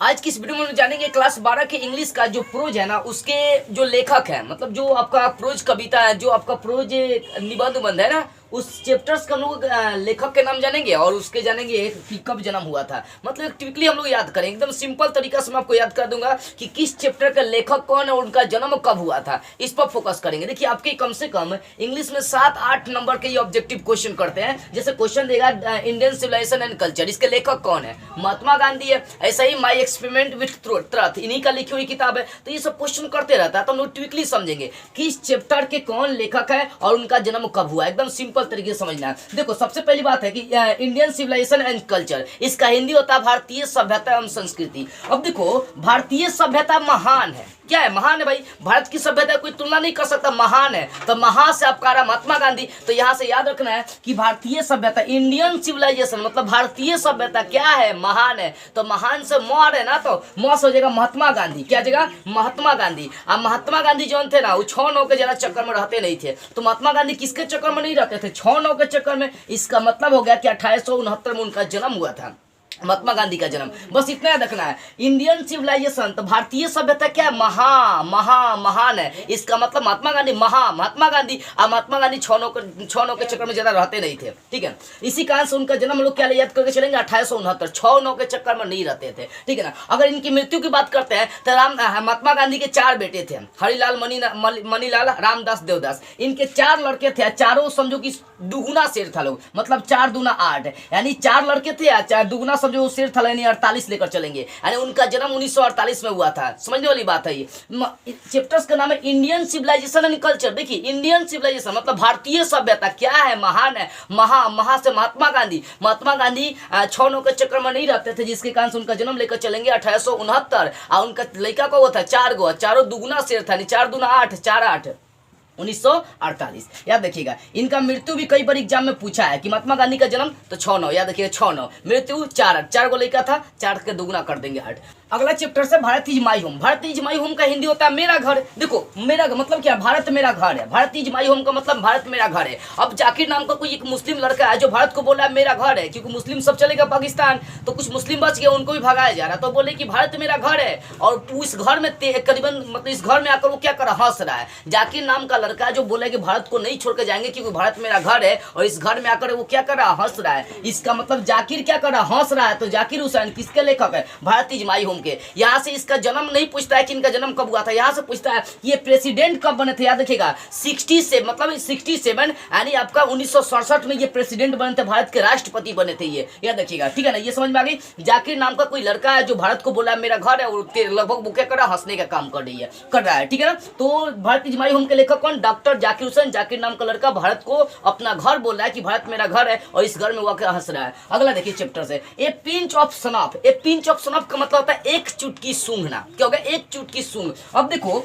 आज की इस वीडियो में हम जानेंगे क्लास 12 के इंग्लिश का जो प्रोज है ना, उसके जो लेखक है, मतलब जो आपका प्रोज कविता है, जो आपका प्रोज निबंध बंध है ना, उस चैप्टर्स का हम लोग लेखक के नाम जानेंगे और उसके जानेंगे कि कब जन्म हुआ था। मतलब क्विकली हम लोग याद करेंगे, एकदम सिंपल तरीका से मैं आपको याद कर दूंगा कि किस चैप्टर का लेखक कौन है और उनका जन्म कब हुआ था, इस पर फोकस करेंगे। देखिए आपके कम से कम इंग्लिश में 7-8 नंबर के ये ऑब्जेक्टिव क्वेश्चन करते हैं। जैसे क्वेश्चन देगा इंडियन सिविलाइजेशन एंड कल्चर, इसके लेखक कौन है, महात्मा गांधी है। ऐसा ही माई एक्सपेरिमेंट विथ ट्रुथ, इन्हीं का लिखी हुई किताब है। तो ये सब क्वेश्चन करते रहता है, तो हम लोग क्विकली समझेंगे किस चैप्टर के कौन लेखक है और उनका जन्म कब हुआ, एकदम सिंपल तरीके से समझना है। देखो सबसे पहली बात है कि इंडियन सिविलाइजेशन एंड कल्चर, इसका हिंदी होता है भारतीय सभ्यता एवं संस्कृति। अब देखो भारतीय सभ्यता महान है, क्या है, महान है भाई। भारत की सभ्यता कोई तुलना नहीं कर सकता, महान है। तो महा से आपका रहा महात्मा गांधी। तो यहां से याद रखना है कि भारतीय सभ्यता, इंडियन सिविलाइजेशन मतलब भारतीय सभ्यता क्या है, महान है। तो महान से म है ना, तो म से हो जाएगा महात्मा गांधी। क्या जगह, महात्मा गांधी। अब महात्मा गांधी जो थे ना, वो 6-9 के जरा चक्कर में रहते नहीं थे। तो महात्मा गांधी किसके चक्कर में नहीं रहते थे, 6-9 के चक्कर में। इसका मतलब हो गया कि 1869 में उनका जन्म हुआ था, महात्मा गांधी का जन्म। बस इतना याद रखना है। इंडियन सिविलाइजेशन तो भारतीय सभ्यता क्या है, महान है। इसका मतलब महात्मा गांधी महात्मा गांधी। अब महात्मा गांधी 6-9 के चक्कर में ज्यादा रहते नहीं थे, ठीक है। इसी कारण से उनका जन्म लोग क्या याद करके चलेंगे, 1869। 6-9 के चक्कर में नहीं रहते थे, ठीक है ना। अगर इनकी मृत्यु की बात करते हैं तो महात्मा गांधी के 4 बेटे थे, हरिलाल, मणिलाल, रामदास, देवदास। इनके 4 लड़के थे, चारों समझो कि दुगुना शेर था लोग, मतलब 4 दूना 8, यानी 4 लड़के थे, 4 दुगुना समझो शेर था, यानी 48 लेकर चलेंगे। यानी उनका जन्म 1948 में हुआ था। समझने वाली बात है ये। चैप्टर्स का नाम है इंडियन सिविलाइजेशन एंड कल्चर। देखिए इंडियन सिविलाइजेशन मतलब भारतीय सभ्यता क्या है, महान है। महा से महात्मा गांधी। महात्मा गांधी 6-9 के चक्कर में नहीं रहते थे, जिसके कारण से उनका जन्म लेकर चलेंगे 1869। और उनका लड़का को वो था 4 गो, चारों दुगुना शेर था, 4 दूना 8, 4 8, 1948। याद देखिएगा। इनका मृत्यु भी कई बार एग्जाम में पूछा है कि महात्मा गांधी का जन्म तो 6-9, याद देखिएगा 6-9, मृत्यु 4 को लेकर था, 4 के दुगुना कर देंगे 8। अगला चैप्टर से Bharat is my home. Bharat is my home का हिंदी होता है मेरा घर। देखो मेरा मतलब क्या, भारत मेरा घर है। भारत इज माई होम का मतलब भारत मेरा घर है। अब जाकिर नाम का कोई एक मुस्लिम लड़का है जो भारत को बोला मेरा घर है, क्योंकि मुस्लिम सब चलेगा पाकिस्तान, तो कुछ मुस्लिम बच गया, उनको भी भगाया जा रहा। तो बोले कि भारत मेरा घर है, और इस घर में करीबन मतलब इस घर में आकर वो क्या कर रहा, हंस रहा है। जाकिर नाम का लड़का जो बोला कि भारत को नहीं छोड़ के जाएंगे क्योंकि भारत मेरा घर है, और इस घर में आकर वो क्या कर रहा, हंस रहा है। इसका मतलब जाकिर क्या कर रहा, हंस रहा है। तो जाकिर हुसैन किसके लेखक है, भारत इज माई होम के। यहाँ से इसका जन्म नहीं पूछता है कि इनका जन्म कब हुआ था, यहाँ से पूछता है ये प्रेसिडेंट कब बने थे। याद रखिएगा 67 मतलब 67, यानी आपका 1967 में ये प्रेसिडेंट बने थे, भारत के राष्ट्रपति बने थे ये, याद रखिएगा, ठीक है ना। ये समझ में आ गई। जाकिर नाम का कोई लड़का है जो भारत को बोला मेरा घर है, और लगभग वो क्या कर रहा, हंसने का काम कर रहा है, ठीक है ना। तो भारत इज माई होम के लेखक कौन, डॉक्टर जाकिर हुसैन। जाकिर नाम का लड़का भारत को अपना घर बोल रहा है कि भारत मेरा घर है, और इस घर में वो हंस रहा है। अगला देखिए चैप्टर से, a pinch of snuff. A pinch of snuff का मतलब होता है एक चुटकी सूंघना। क्या होगा, एक चुटकी सूंघ। अब देखो,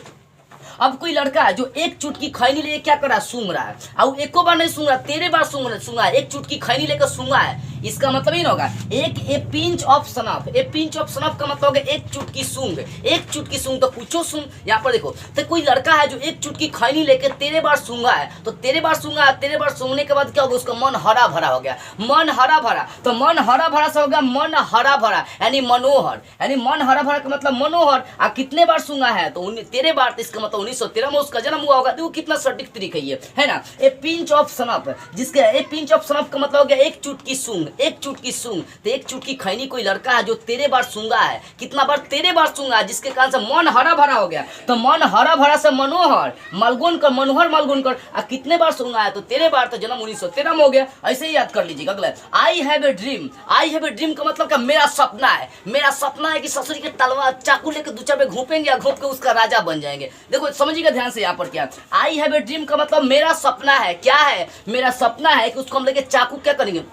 अब कोई लड़का है जो एक चुटकी खैनी लेके क्या कर रहा है, सूंघ रहा है। अब एको बार नहीं सूंघ रहा, 13 बार सूंघा है, एक चुटकी खैनी लेकर सूंघा है। इसका मतलब ही ना होगा एक a pinch of snuff. A pinch of snuff का मतलब होगा एक चुटकी सूंघ। एक चुटकी सूंघ तो पूछो सूंघ। यहाँ पर देखो, तो कोई लड़का है जो एक चुटकी खैनी लेके 13 बार सूंघा है, तो 13 बार सूंघा है, 13 बार सूंघने के बाद क्या होगा, उसका मन हरा भरा हो गया। मन हरा भरा, तो मन हरा भरा से हो गया मन हरा भरा, यानी मनोहर। यानी मन हरा भरा का मतलब मनोहर। और कितने बार सूंघा है, तो 13 बार। तो इसका मतलब 1913 में उसका जन्म हुआ होगा। देखो कितना सटीक तरीका है ना। ए पिंच ऑफ सनफ, जिसके ए पिंच ऑफ सनफ का मतलब हो गया एक चुटकी सूंघ, एक चुटकी सूंघ। तो एक चुटकी खैनी कोई लड़का है जो 13 बार सूंघा है। कितना बार, 13 बार सूंघा है, जिसके कारण से मन हरा भरा हो गया। तो मन हरा भरा से मनोहर, मलगुन कर, मनोहर मलगुन कर। और कितने बार सूंघा है, तो 13 बार। तो जन्म 1913 में हो गया। ऐसे ही याद कर लीजिएगा। अगला, I have a dream. I have a dream का मतलब क्या, मेरा सपना है। मेरा सपना है कि ससुरी के तलवार चाकू लेकर 2-4 पे घूपेंगे, घूप के उसका राजा बन जाएंगे। देखो समझिएगा ध्यान से। यहाँ पर क्या, आई हैव ए ड्रीम का मतलब मेरा सपना है। क्या है, मेरा सपना है कि उसको हम लेके चाकू क्या करेंगे,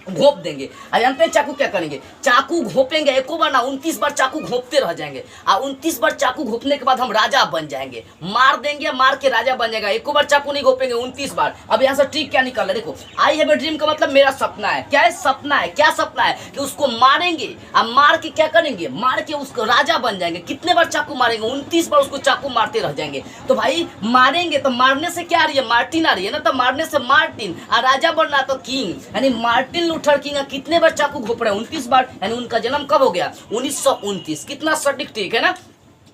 घोप देंगे। जानते हैं चाकू क्या करेंगे, चाकू घोपेंगे, एको बार ना 29 बार चाकू घोपते रह जाएंगे। और 29 बार चाकू घोपने के बाद हम राजा बन जाएंगे। मार देंगे, मार के राजा बन जाएगा। एको बार चाकू नहीं घोपेंगे, 29 बार। अब यहाँ से ट्रिक क्या निकल रहा है, देखो आई हैव ए ड्रीम का मतलब मेरा सपना है। क्या है, सपना है। क्या सपना है, कि उसको मारेंगे, और मार के क्या करेंगे, मार के उसको राजा बन जाएंगे। कितने बार चाकू मारेंगे, 29 बार उसको चाकू मारते रह जाएंगे। तो भाई मारेंगे, तो मारने से क्या आ रही है, मार्टिन आ रही है ना। तो मारने से मार्टिन, और राजा बनना तो किंग, यानी मार्टिन लूथर किंग कितने बार चाकू घोप रहे हैं? 29 बार। यानी उनका जन्म कब हो गया? 1929। कितना सटीक ठीक है ना।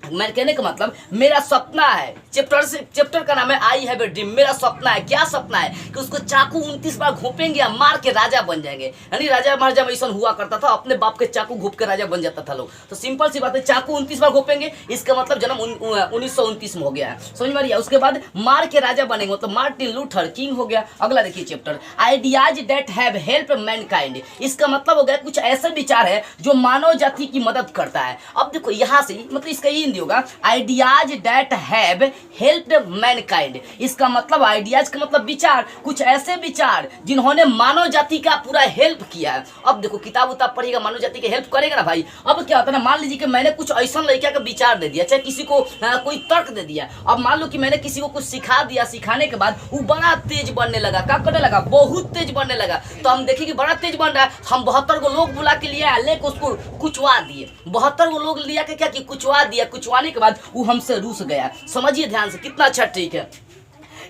मैं कहने का मतलब मेरा सपना है, चैप्टर का नाम है आई हैव ए ड्रीम। मेरा सपना है, क्या सपना है? कि उसको चाकू 29 बार घोपेंगे या मार के राजा बन जाएंगे। यानी राजा महाराजा में ऐसा हुआ करता था, अपने बाप के चाकू घोप के राजा बन जाता था लोग। तो सिंपल सी बात है, चाकू 29 बार घोपेंगे, इसका मतलब जन्म 1929 में हो गया है। समझ में आ रही है? उसके बाद मार के राजा बनेंगे, मतलब मार्टिन लूथर किंग हो गया। अगला देखिए chapter, ideas that have help Mankind. इसका मतलब हो गया कुछ ऐसे विचार है जो मानव जाति की मदद करता है। अब देखो यहाँ से मतलब इसका हिंदी होगा ideas that have helped Mankind. इसका मतलब आइडियाज का मतलब विचार, कुछ ऐसे विचार जिन्होंने मानव जाति का पूरा हेल्प किया है। अब देखो किताब उताब पढ़ेगा, मानव जाति के हेल्प करेगा ना भाई। अब क्या होता है ना, मान लीजिए कि मैंने कुछ ऐसा लड़का का विचार दे दिया, चाहे किसी को कोई तर्क दे दिया। अब मान लो कि मैंने किसी को कुछ सिखा दिया, सिखाने के बाद वो बड़ा तेज बनने लगा। क्या करने लगा? बहुत तेज बनने लगा। तो हम देखें कि बड़ा तेज बन रहा है, हम 72 को लोग बुला के लिए लेके उसको कुचवा दिए। 72 को लोग लिया के क्या कि कुचवा दिया। कुचवाने के बाद वो हमसे रूस गया। समझिए ध्यान से, कितना अच्छा ठीक है।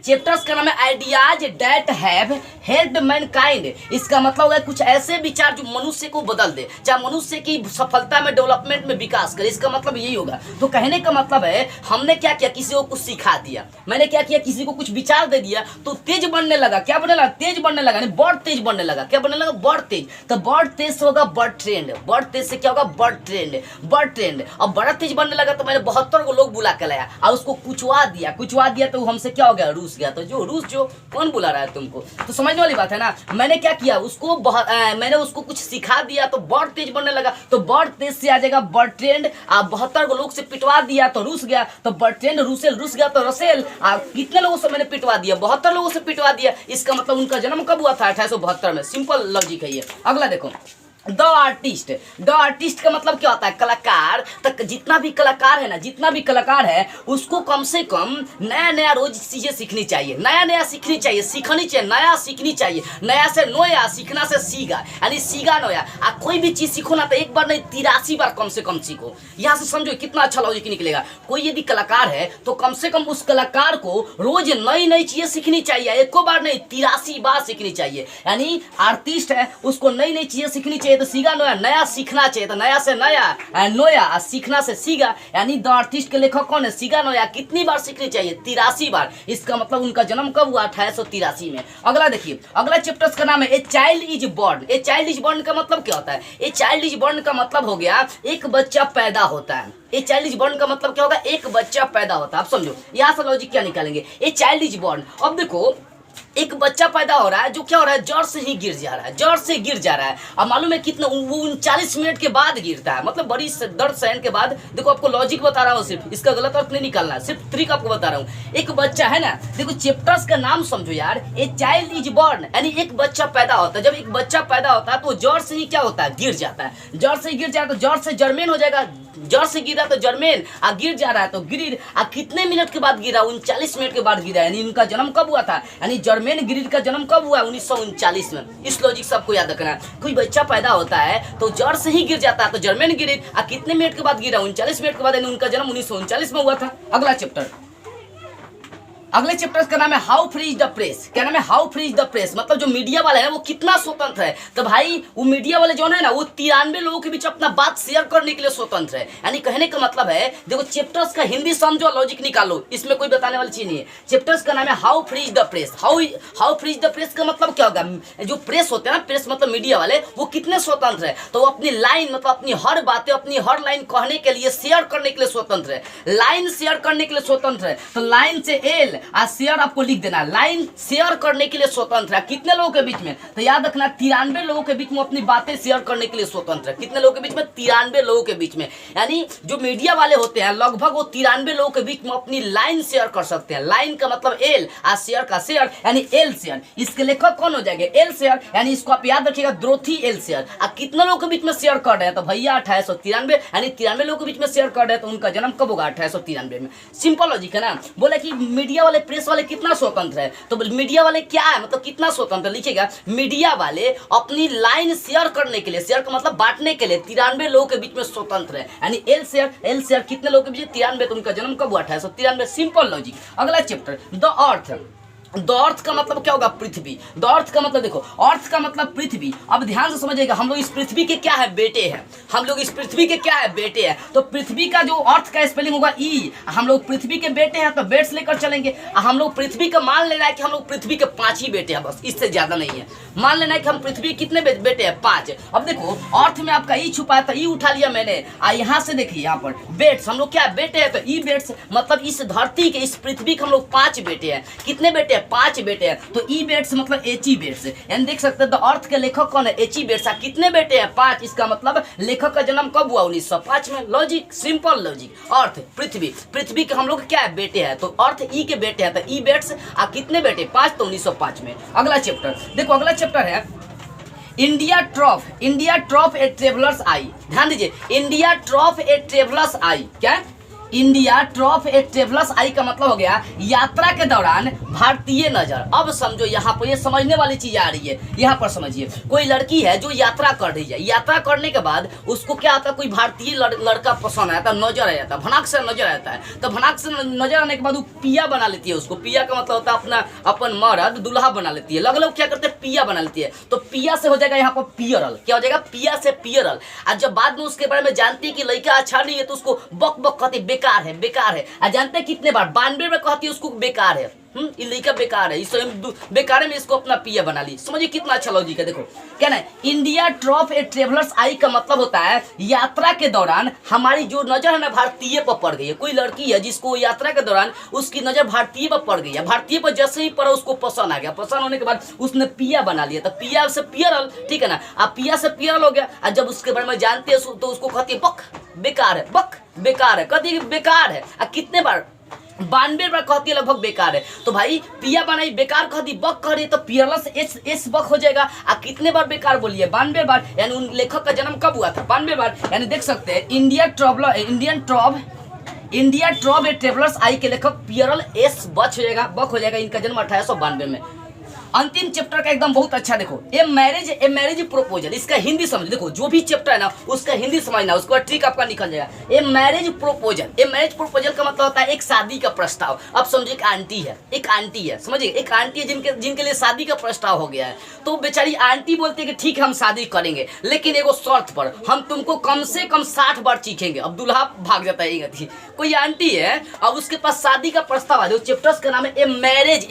चैप्टर्स का नाम है ideas that have helped Mankind. इसका मतलब होगा कुछ ऐसे विचार जो मनुष्य को बदल दे, चाहे मनुष्य की सफलता में, डेवलपमेंट में विकास करे। इसका मतलब यही होगा। तो कहने का मतलब है हमने क्या किया, किसी को कुछ सिखा दिया। मैंने क्या किया, किसी को कुछ विचार दे दिया तो तेज बनने लगा। क्या बनने लगा? तेज बनने लगा, नहीं बड़ तेज बनने लगा। क्या बनने लगा? बड़ तेज। तो बड़ तेज से होगा बड़ ट्रेंड। बड़ तेज से क्या होगा? बड़ ट्रेंड। बड़ ट्रेंड। अब बड़ा तेज बनने लगा तो मैंने 72 को लोग बुला के लाया और उसको कुचवा दिया। कुचवा दिया तो हमसे क्या हो गया? रूस गया। तो जो रूस, जो कौन बुला रहा है तुमको? तो समझने वाली बात है ना। मैंने क्या किया, उसको मैंने उसको कुछ सिखा दिया तो बड़ तेज बनने लगा। तो बड़ तेज से आ जाएगा बड़ ट्रेंड। 72 को लोग से पिटवा दिया तो रूस गया। तो बड़ ट्रेंड रूसेल, रूस गया तो रसेल। कितने लोगों से मैंने पिटवा दिया? 72 लोगों से पिटवा दिया। इसका मतलब उनका जन्म कब हुआ था? 1872 में। सिंपल लॉजिक है ये। अगला देखो, द आर्टिस्ट। द आर्टिस्ट का मतलब क्या होता है? कलाकार। तक जितना भी कलाकार है ना, जितना भी कलाकार है उसको कम से कम नया नया रोज चीजें सीखनी चाहिए। नया नया सीखनी चाहिए, सीखनी चाहिए, नया सीखनी चाहिए। नया से नोया, सीखना से सीगा, यानी सीगा नोया। कोई भी चीज सीखो ना तो एक बार नहीं 83 बार कम से कम सीखो। यहाँ से समझो कितना अच्छा लॉजिक निकलेगा। कोई यदि कलाकार है तो कम से कम उस कलाकार को रोज नई नई चीजें सीखनी चाहिए। एक बार नहीं 83 बार सीखनी चाहिए। यानी आर्टिस्ट है, उसको नई नई चीजें सीखनी चाहिए। तो सीगा नोया, नया सीखना चाहिए। तो नया से नया नोया, सीखना से सीगा। यानी द आर्टिस्ट के लेखक कौन है? सीगा नोया। कितनी बार सीखनी चाहिए? 83 बार। इसका मतलब उनका जन्म कब हुआ? 1883 में। अगला देखिए, अगला चैप्टर्स का नाम है a child is born. A child is born का मतलब क्या होता है? ए चाइल्ड इज बोर्न का मतलब हो गया एक बच्चा पैदा होता है। ए चाइल्ड इज बोर्न का मतलब क्या होगा? एक बच्चा पैदा होता है। आप समझो यहाँ से लॉजिक क्या निकालेंगे। A child is born. अब देखो एक बच्चा पैदा हो रहा है जो क्या हो रहा है? जड़ से ही गिर जा रहा है। जड़ से गिर जा रहा है। अब मालूम है कितना? वो 39 मिनट के बाद गिरता है, मतलब बड़ी दर्द सहन के बाद। देखो आपको लॉजिक बता रहा हूँ, सिर्फ इसका गलत अर्थ नहीं निकालना है, सिर्फ ट्रिक आपको बता रहा हूँ। एक बच्चा है ना, देखो चैप्टर्स का नाम समझो यार, ए चाइल्ड इज बोर्न, यानी एक बच्चा पैदा होता है। जब एक बच्चा पैदा होता है तो जड़ से ही क्या होता है? गिर जाता है। जड़ से गिर जाता है तो जड़ से जर्मेन हो जाएगा। जड़ से गिरा तो जर्मेन, गिर जा रहा है तो गिरिर। कितने मिनट के बाद गिरा? 39 मिनट के बाद गिरा। यानी उनका जन्म कब हुआ था? यानी जर्मेन गिरिर का जन्म कब हुआ? 1939 में। इस लॉजिक से आपको याद रखना है। कोई बच्चा पैदा होता है तो जड़ से ही गिर जाता है तो जर्मेन गिरिर। कितने मिनट के बाद गिरा? 39 मिनट के बाद। यानी उनका जन्म 1939 में हुआ था। अगला चैप्टर, अगले चैप्टर का नाम है how free is the press. क्या नाम है? How free is the press. मतलब जो मीडिया वाले हैं वो कितना स्वतंत्र है। तो भाई वो मीडिया वाले जो है ना, वो 93 लोगों के बीच अपना बात शेयर करने के लिए स्वतंत्र है। यानी कहने का मतलब है, देखो चैप्टर्स का हिंदी समझो, लॉजिक निकालो, इसमें कोई बताने वाली चीज नहीं है। चैप्टर्स का नाम है how free is the press. How free is the press का मतलब क्या होगा? जो प्रेस होते हैं ना, प्रेस मतलब मीडिया वाले, वो कितने स्वतंत्र है? तो वो अपनी लाइन, मतलब अपनी हर बातें, अपनी हर लाइन कहने के लिए, शेयर करने के लिए स्वतंत्र है। लाइन शेयर करने के लिए स्वतंत्र है। तो लाइन से एल शेयर आपको लिख देना। लाइन शेयर करने के लिए स्वतंत्र है। कितने लोगों के बीच में? तो याद रखना 93 लोगों के बीच में अपनी बातें शेयर करने के लिए स्वतंत्र है। कितने लोगों के बीच में? 93 लोगों के बीच में। यानी जो मीडिया वाले होते हैं लगभग वो 93 लोगों के बीच में अपनी लाइन शेयर कर सकते हैं। लाइन का मतलब एल, शेयर का शेयर, यानी एल शेयर। इसके लेखक कौन हो जाएंगे? L share. यानी इसको आप याद रखिएगा, द्रोथी एल शेयर। कितने लोगों के बीच में शेयर कर रहे हैं? तो भैया 1893, यानी 93 लोगों के बीच में शेयर कर रहे हैं। तो उनका जन्म कब होगा? 1893 में। सिंपल लॉजिक है ना। बोले कि मीडिया वाले, प्रेस वाले कितना स्वतंत्र है? तो मीडिया वाले क्या है, मतलब कितना स्वतंत्र? लिखिएगा, मीडिया वाले अपनी लाइन शेयर करने के लिए, शेयर का मतलब बांटने के लिए 93 लोगों के बीच में स्वतंत्र है। यानी एल शेयर, एल शेयर कितने लोगों के बीच? 93। तो उनका जन्म कब हुआ? 1893। Simple logic. अगला chapter the earth. The earth का मतलब क्या होगा? पृथ्वी। द अर्थ का मतलब देखो, अर्थ का मतलब पृथ्वी। अब ध्यान से समझिएगा, हम लोग इस पृथ्वी के क्या है? बेटे हैं। हम लोग इस पृथ्वी के क्या है? बेटे हैं। तो पृथ्वी का जो अर्थ का स्पेलिंग होगा ई। हम लोग पृथ्वी के बेटे हैं तो बेट्स लेकर चलेंगे। हम लोग पृथ्वी का मान लेना है कि हम लोग पृथ्वी के 5 ही बेटे हैं, बस, इससे ज्यादा नहीं है। मान लेना है कि हम पृथ्वी कितने बेटे हैं? 5। अब देखो, अर्थ में आपका ई छुपा है तो ई उठा लिया मैंने। यहाँ से देखिए, यहाँ पर बेट्स, हम लोग क्या है? बेटे हैं, तो ई बेट्स मतलब इस धरती के, इस पृथ्वी के हम लोग 5 बेटे हैं। कितने बेटे हैं? 5 बेटे हैं। तो ई बेट्स मतलब एच.ई. बेट्स, यानी देख सकते हैं द अर्थ के लेखक कौन है? एच.ई. बेट्स। कितने बेटे हैं? 5। इसका मतलब लेखक का जन्म कब हुआ? 1905 में। Logic, simple logic. अर्थ, पृथ्वी, पृथ्वी के हम लोग क्या है? बेटे हैं। तो अर्थ ई के बेटे हैं, तो ई बेट्स कितने बेटे? 5, तो 1905 में। अगला चैप्टर देखो, अगला चैप्टर है इंडिया ट्रॉफ। इंडिया ट्रॉफ ए ट्रेवलर्स आई। ध्यान दीजिए, इंडिया ट्रॉफ ए ट्रेवलर्स आई। क्या? इंडिया ट्रॉफ ए ट्रेवलर्स आई का मतलब हो गया यात्रा के दौरान भारतीय नजर। अब समझो, यहाँ पर ये समझने वाली चीज आ रही है। यहाँ पर समझिए, कोई लड़की है जो यात्रा कर रही है। यात्रा करने के बाद उसको क्या आता है? कोई भारतीय लड़का पसंद आता है, नजर आ जाता है, भनाक से नजर आता है। तो भनाक से नजर आने के बाद वो पिया बना लेती है उसको। पिया का मतलब होता है अपना अपन मर्द दुल्हा बना लेती है। लोग क्या करते हैं? पिया बना लेती है। तो पिया से हो जाएगा यहाँ पर पियरल। क्या हो जाएगा? पिया से पियरल। और जब बाद में उसके बारे में जानती है कि लड़का अच्छा नहीं है तो उसको बक बक कहती, बेकार है, बेकार है। और जानते हैं कितने बार? 92 में कहती है उसको बेकार है। ये लड़का बेकार है, इस बेकार में इसको अपना पिया बना ली। समझिए कितना अच्छा लॉजिक है। देखो क्या ना, इंडिया ट्रॉफ ए ट्रेवलर्स आई का मतलब होता है यात्रा के दौरान हमारी जो नजर है ना भारतीय पर पड़ गई है। कोई लड़की है जिसको यात्रा के दौरान उसकी नजर भारतीय पर पड़ गई है। भारतीय पर जैसे ही पड़ा उसको पसंद आ गया। पसंद होने के बाद उसने पिया बना लिया। तो पिया से पियरल, ठीक है ना। अब पिया से पियरल हो गया। और जब उसके बारे में जानते हैं तो उसको कहती है बक, बेकार है, बक, बेकार है, कहती है बेकार है। और कितने बार? 92 बार कहती है लगभग बेकार है। तो भाई पिया बनाई, बेकार कह दी, बक कह रही, तो पियरलेस एस बक हो जाएगा। कितने बार बेकार बोलिए? 92 बार। यानी उन लेखक का जन्म कब हुआ था? 92 बार। यानी देख सकते हैं इंडिया ट्रॉफ ए ट्रेवलर्स आई के लेखक पियरल एस बच हो जाएगा, बक हो जाएगा। इनका जन्म 1892 में। अंतिम चैप्टर का एकदम बहुत अच्छा देखो, ए मैरिज प्रोपोजल। इसका हिंदी समझ, देखो जो भी चैप्टर है ना उसका हिंदी समझना, उसके बाद ट्रिक आपका निकल जाएगा। A marriage proposal. A marriage proposal का मतलब होता है एक शादी का प्रस्ताव। अब समझिए, एक आंटी है, समझिए एक आंटी है जिनके लिए शादी का प्रस्ताव हो गया है। तो बेचारी आंटी बोलती है कि ठीक है हम शादी करेंगे, लेकिन एगो शर्त पर, हम तुमको कम से कम 60 बार चीखेंगे। अब दूल्हा भाग जाता है। गति कोई आंटी है, अब उसके पास शादी का प्रस्ताव है। चैप्टर्स का नाम है ए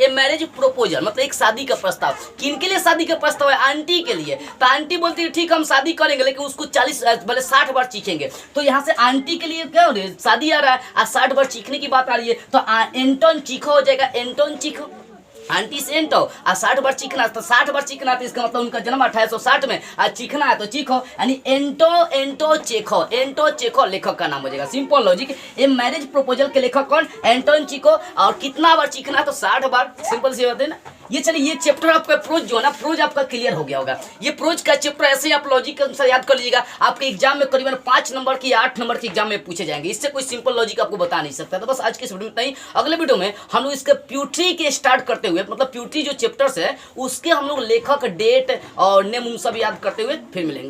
मैरिज प्रोपोजल, मतलब एक शादी का प्रस्ताव। किनके लिए शादी का प्रस्ताव है? आंटी के लिए। तो आंटी बोलती है ठीक हम शादी करेंगे, लेकिन उसको 60 बार चीखेंगे। तो यहाँ से आंटी के लिए क्या हो रही है? शादी आ रहा है और 60 बार चीखने की बात आ रही है। तो एंटोन चीखो हो जाएगा, एंटोन चीखो। आंटी से एंटो और 60 बार चीखना, तो 60 बार चीखना, तो इसका मतलब उनका जन्म 1860 में। और चीखना है तो चीखो, यानी एंटो चेखो लेखक का नाम हो जाएगा। Simple logic. ये मैरिज प्रपोजल के लेखक कौन? एंटोन चीखो। और कितना बार चीखना? तो 60 बार। सिंपल सी बात है ना। ये चलिए, ये चैप्टर आपका प्रोज जो है ना, प्रोज आपका क्लियर हो गया होगा। ये प्रोज का चैप्टर ऐसे ही आप लॉजिक के अनुसार याद कर लीजिएगा। आपके एग्जाम में करीबन 5 नंबर की 8 नंबर के एग्जाम में पूछे जाएंगे। इससे कोई सिंपल लॉजिक आपको बता नहीं सकता। तो बस आज के इस वीडियो में इतना ही। अगले वीडियो में हम लोग इसके प्यूट्री के स्टार्ट करते हुए, मतलब प्यूट्री जो चैप्टर्स है उसके हम लोग लेखक, डेट और नेम सब याद करते हुए फिर मिलेंगे।